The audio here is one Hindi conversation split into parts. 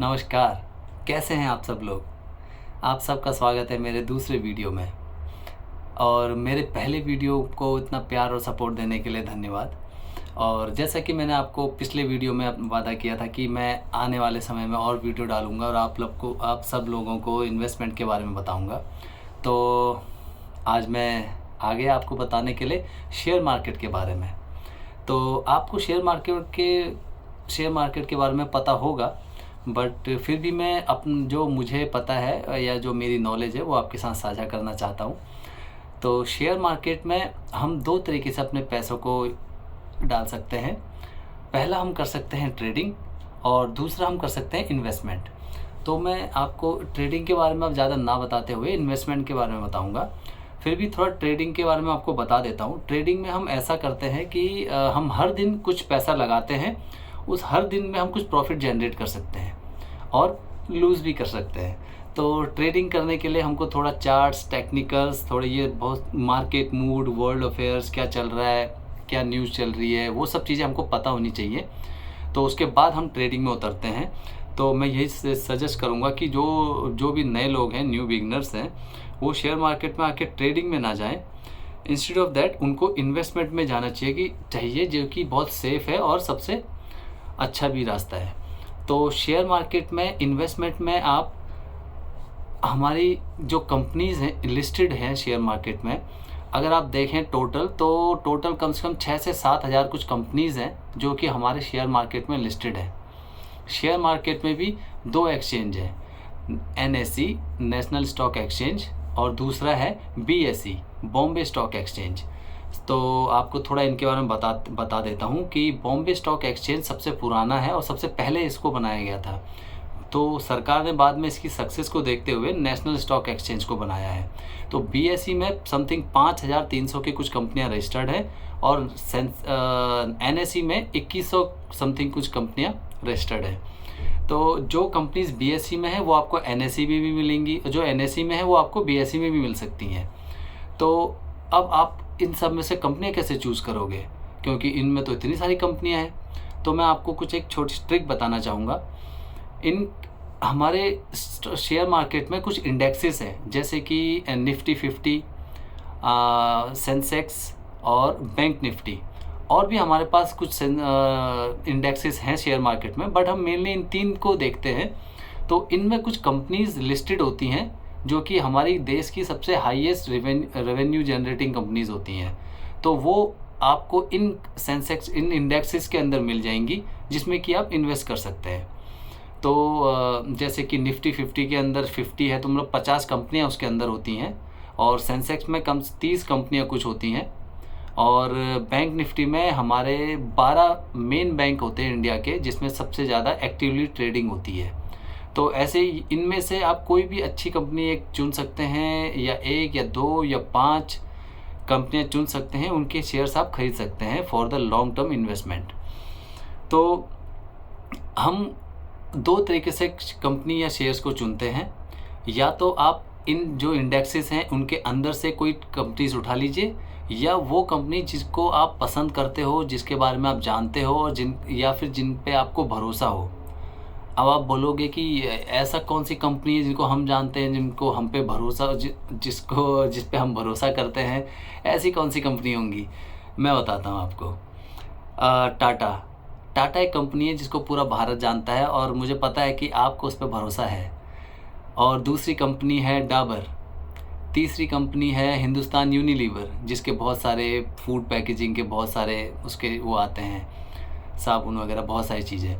नमस्कार। कैसे हैं आप सब लोग? आप सबका स्वागत है मेरे दूसरे वीडियो में। और मेरे पहले वीडियो को इतना प्यार और सपोर्ट देने के लिए धन्यवाद। और जैसा कि मैंने आपको पिछले वीडियो में वादा किया था कि मैं आने वाले समय में और वीडियो डालूँगा और आप सब लोगों को इन्वेस्टमेंट के बारे में बताऊँगा। तो आज मैं आ गया आपको बताने के लिए शेयर मार्केट के बारे में। तो आपको शेयर मार्केट के बारे में पता होगा, बट फिर भी मैं जो मुझे पता है या जो मेरी नॉलेज है वो आपके साथ साझा करना चाहता हूँ। तो शेयर मार्केट में हम दो तरीके से अपने पैसों को डाल सकते हैं। पहला हम कर सकते हैं ट्रेडिंग और दूसरा हम कर सकते हैं इन्वेस्टमेंट। तो मैं आपको ट्रेडिंग के बारे में अब ज़्यादा ना बताते हुए इन्वेस्टमेंट के बारे में बताऊंगा। फिर भी थोड़ा ट्रेडिंग के बारे में आपको बता देता हूँ। ट्रेडिंग में हम ऐसा करते हैं कि हम हर दिन कुछ पैसा लगाते हैं, उस हर दिन में हम कुछ प्रॉफिट जनरेट कर सकते हैं और लूज़ भी कर सकते हैं। तो ट्रेडिंग करने के लिए हमको थोड़ा चार्ट्स, टेक्निकल्स, थोड़े ये बहुत मार्केट मूड, वर्ल्ड अफेयर्स, क्या चल रहा है, क्या न्यूज़ चल रही है, वो सब चीज़ें हमको पता होनी चाहिए। तो उसके बाद हम ट्रेडिंग में उतरते हैं। तो मैं यही सजेस्ट करूँगा कि जो भी नए लोग हैं, न्यू बिगनर्स हैं, वो शेयर मार्केट में आके ट्रेडिंग में ना जाएं। इंस्टेड ऑफ दैट उनको इन्वेस्टमेंट में जाना चाहिए जो कि बहुत सेफ़ है और सबसे अच्छा भी रास्ता है। तो शेयर मार्केट में इन्वेस्टमेंट में आप हमारी जो कंपनीज़ हैं लिस्टेड हैं शेयर मार्केट में, अगर आप देखें टोटल कम से कम 6 से 7 हज़ार कुछ कंपनीज़ हैं जो कि हमारे शेयर मार्केट में लिस्टेड है। शेयर मार्केट में भी दो एक्सचेंज हैं, NSE नेशनल स्टॉक एक्सचेंज और दूसरा है BSE बॉम्बे स्टॉक एक्सचेंज। तो आपको थोड़ा इनके बारे में बता देता हूँ कि बॉम्बे स्टॉक एक्सचेंज सबसे पुराना है और सबसे पहले इसको बनाया गया था। तो सरकार ने बाद में इसकी सक्सेस को देखते हुए नेशनल स्टॉक एक्सचेंज को बनाया है। तो BSE में समथिंग 5300 की कुछ कंपनियां रजिस्टर्ड हैं और NSE में 2100 समथिंग कुछ कंपनियां रजिस्टर्ड हैं। तो जो कंपनीज BSE में है वो आपको NSE में भी मिलेंगी, जो NSE में है वो आपको BSE में भी मिल सकती हैं। तो अब आप इन सब में से कंपनियां कैसे चूज़ करोगे, क्योंकि इनमें तो इतनी सारी कंपनियां हैं। तो मैं आपको कुछ एक छोटी ट्रिक बताना चाहूँगा। हमारे शेयर मार्केट में कुछ इंडेक्सेस हैं, जैसे कि निफ्टी 50, सेंसेक्स और बैंक निफ्टी, और भी हमारे पास कुछ इंडेक्सेस हैं शेयर मार्केट में, बट हम मेनली इन तीन को देखते हैं। तो इनमें कुछ कंपनीज लिस्टेड होती हैं जो कि हमारी देश की सबसे हाईएस्ट रेवेन्यू जनरेटिंग कंपनीज होती हैं। तो वो आपको इन इंडेक्सेस के अंदर मिल जाएंगी जिसमें कि आप इन्वेस्ट कर सकते हैं। तो जैसे कि निफ्टी 50 के अंदर 50 है तो मतलब 50 कंपनियां उसके अंदर होती हैं, और सेंसेक्स में कम 30 कंपनियां कुछ होती हैं, और बैंक निफ्टी में हमारे 12 मेन बैंक होते हैं इंडिया के, जिसमें सबसे ज़्यादा एक्टिवली ट्रेडिंग होती है। तो ऐसे इनमें से आप कोई भी अच्छी कंपनी एक चुन सकते हैं, या एक या दो या 5 कंपनियां चुन सकते हैं, उनके शेयर्स आप खरीद सकते हैं for the long term investment. तो हम दो तरीके से कंपनी या शेयर्स को चुनते हैं। या तो आप इन जो इंडेक्सेस हैं उनके अंदर से कोई कंपनीज उठा लीजिए, या वो कंपनी जिसको आप पसंद करते हो, जिसके बारे में आप जानते हो, और जिन पे आपको भरोसा हो। अब आप बोलोगे कि ऐसा कौन सी कंपनी है जिनको हम जानते हैं, जिनको हम पे भरोसा जिस पे हम भरोसा करते हैं, ऐसी कौन सी कंपनी होंगी? मैं बताता हूँ आपको। टाटा एक कंपनी है जिसको पूरा भारत जानता है, और मुझे पता है कि आपको उस पर भरोसा है। और दूसरी कंपनी है डाबर। तीसरी कंपनी है हिंदुस्तान यूनिलीवर, जिसके बहुत सारे फूड पैकेजिंग के बहुत सारे उसके वो आते हैं, साबुन वगैरह बहुत सारी चीज़ें।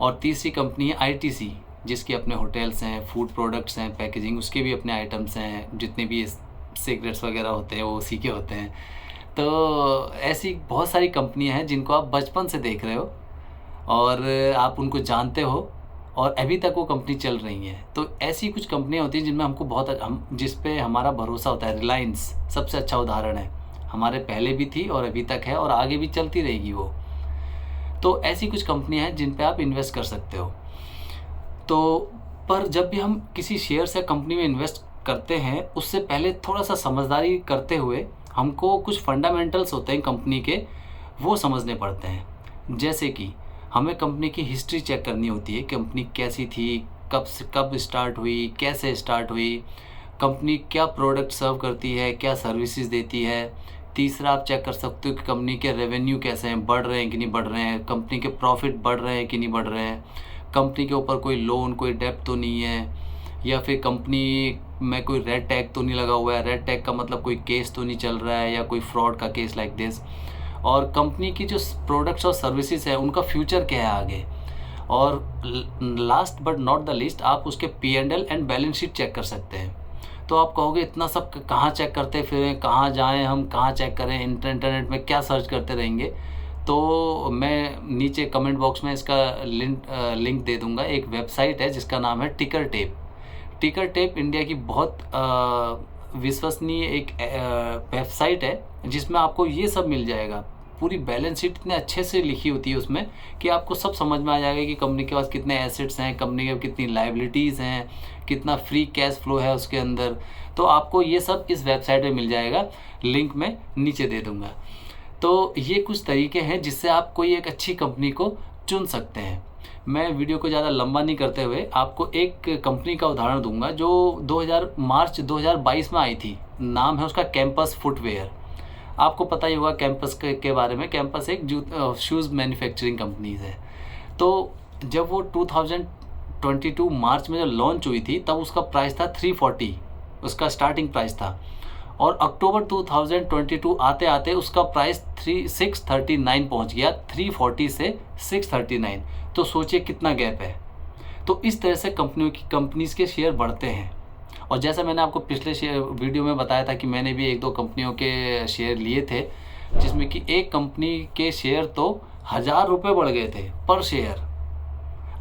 और तीसरी कंपनी है ITC, जिसके अपने होटल्स हैं, फूड प्रोडक्ट्स हैं, पैकेजिंग उसके भी अपने आइटम्स हैं, जितने भी सिगरेट्स वगैरह होते हैं वो उसी के होते हैं। तो ऐसी बहुत सारी कंपनियां हैं जिनको आप बचपन से देख रहे हो और आप उनको जानते हो, और अभी तक वो कंपनी चल रही हैं। तो ऐसी कुछ कंपनियां होती हैं जिनमें हमको जिस पे हमारा भरोसा होता है। रिलायंस सबसे अच्छा उदाहरण है, हमारे पहले भी थी और अभी तक है और आगे भी चलती रहेगी वो। तो ऐसी कुछ कंपनियां हैं जिन पे आप इन्वेस्ट कर सकते हो। तो पर जब भी हम किसी शेयर या कंपनी में इन्वेस्ट करते हैं, उससे पहले थोड़ा सा समझदारी करते हुए हमको कुछ फंडामेंटल्स होते हैं कंपनी के, वो समझने पड़ते हैं। जैसे कि हमें कंपनी की हिस्ट्री चेक करनी होती है, कंपनी कैसी थी, कब स्टार्ट हुई, कैसे स्टार्ट हुई, कंपनी क्या प्रोडक्ट सर्व करती है, क्या सर्विसेज देती है। तीसरा आप चेक कर सकते हो कि कंपनी के रेवेन्यू कैसे हैं, बढ़ रहे हैं कि नहीं बढ़ रहे हैं, कंपनी के प्रॉफिट बढ़ रहे हैं कि नहीं बढ़ रहे हैं, कंपनी के ऊपर कोई लोन, कोई डेब्ट तो नहीं है, या फिर कंपनी में कोई रेड टैग तो नहीं लगा हुआ है। रेड टैग का मतलब कोई केस तो नहीं चल रहा है या कोई फ्रॉड का केस लाइक दिस। और कंपनी की जो प्रोडक्ट्स और सर्विसेज है उनका फ्यूचर क्या है आगे। और last but not the least, आप उसके P&L and balance sheet check कर सकते हैं। तो आप कहोगे इतना सब कहाँ चेक करते फिरें, कहाँ जाएं हम, कहाँ चेक करें, इंटरनेट में क्या सर्च करते रहेंगे। तो मैं नीचे कमेंट बॉक्स में इसका लिंक दे दूंगा। एक वेबसाइट है जिसका नाम है टिकर टेप। टिकर टेप इंडिया की बहुत विश्वसनीय एक वेबसाइट है जिसमें आपको ये सब मिल जाएगा। पूरी बैलेंस शीट इतने अच्छे से लिखी होती है उसमें कि आपको सब समझ में आ जाएगा कि कंपनी के पास कितने एसेट्स हैं, कंपनी के कितनी लायबिलिटीज़ हैं, कितना फ्री कैश फ्लो है उसके अंदर। तो आपको ये सब इस वेबसाइट पे मिल जाएगा, लिंक मैं नीचे दे दूँगा। तो ये कुछ तरीके हैं जिससे आप कोई एक अच्छी कंपनी को चुन सकते हैं। मैं वीडियो को ज़्यादा लंबा नहीं करते हुए आपको एक कंपनी का उदाहरण दूंगा जो मार्च 2022 में आई थी। नाम है उसका कैंपस फुटवेयर। आपको पता ही होगा कैंपस के बारे में। कैंपस एक शूज़ मैन्युफैक्चरिंग कंपनीज है। तो जब वो 2022 मार्च में जब लॉन्च हुई थी तब उसका प्राइस था 340, उसका स्टार्टिंग प्राइस था। और अक्टूबर 2022 आते आते उसका प्राइस 639 पहुंच गया, 340 से 639। तो सोचिए कितना गैप है। तो इस तरह से कंपनीज के शेयर बढ़ते हैं। और जैसा मैंने आपको पिछले वीडियो में बताया था कि मैंने भी 1-2 कंपनियों के शेयर लिए थे, जिसमें कि एक कंपनी के शेयर तो 1000 रुपये बढ़ गए थे पर शेयर।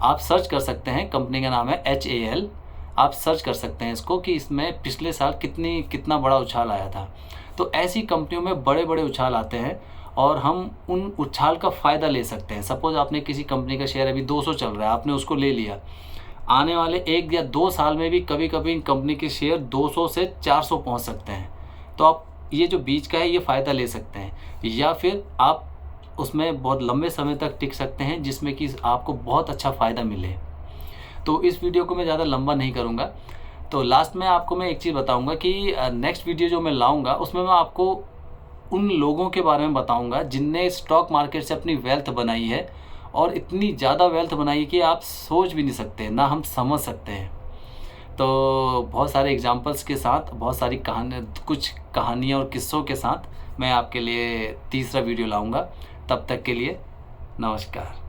आप सर्च कर सकते हैं, कंपनी का नाम है HAL। आप सर्च कर सकते हैं इसको कि इसमें पिछले साल कितना बड़ा उछाल आया था। तो ऐसी कंपनियों में बड़े बड़े उछाल आते हैं और हम उन उछाल का फ़ायदा ले सकते हैं। सपोज़ आपने किसी कंपनी का शेयर अभी 200 चल रहा है, आपने उसको ले लिया। आने वाले 1 या 2 साल में भी कभी कभी कंपनी के शेयर 200 से 400 पहुंच सकते हैं। तो आप ये जो बीच का है ये फ़ायदा ले सकते हैं, या फिर आप उसमें बहुत लंबे समय तक टिक सकते हैं जिसमें कि आपको बहुत अच्छा फ़ायदा मिले। तो इस वीडियो को मैं ज़्यादा लंबा नहीं करूँगा। तो लास्ट में आपको मैं एक चीज़ बताऊँगा कि नेक्स्ट वीडियो जो मैं लाऊँगा उसमें मैं आपको उन लोगों के बारे में बताऊँगा जिनने स्टॉक मार्केट से अपनी वेल्थ बनाई है, और इतनी ज़्यादा वेल्थ बनाई कि आप सोच भी नहीं सकते, ना हम समझ सकते हैं। तो बहुत सारे एग्जांपल्स के साथ, बहुत सारी कुछ कहानियाँ और किस्सों के साथ मैं आपके लिए तीसरा वीडियो लाऊंगा। तब तक के लिए नमस्कार।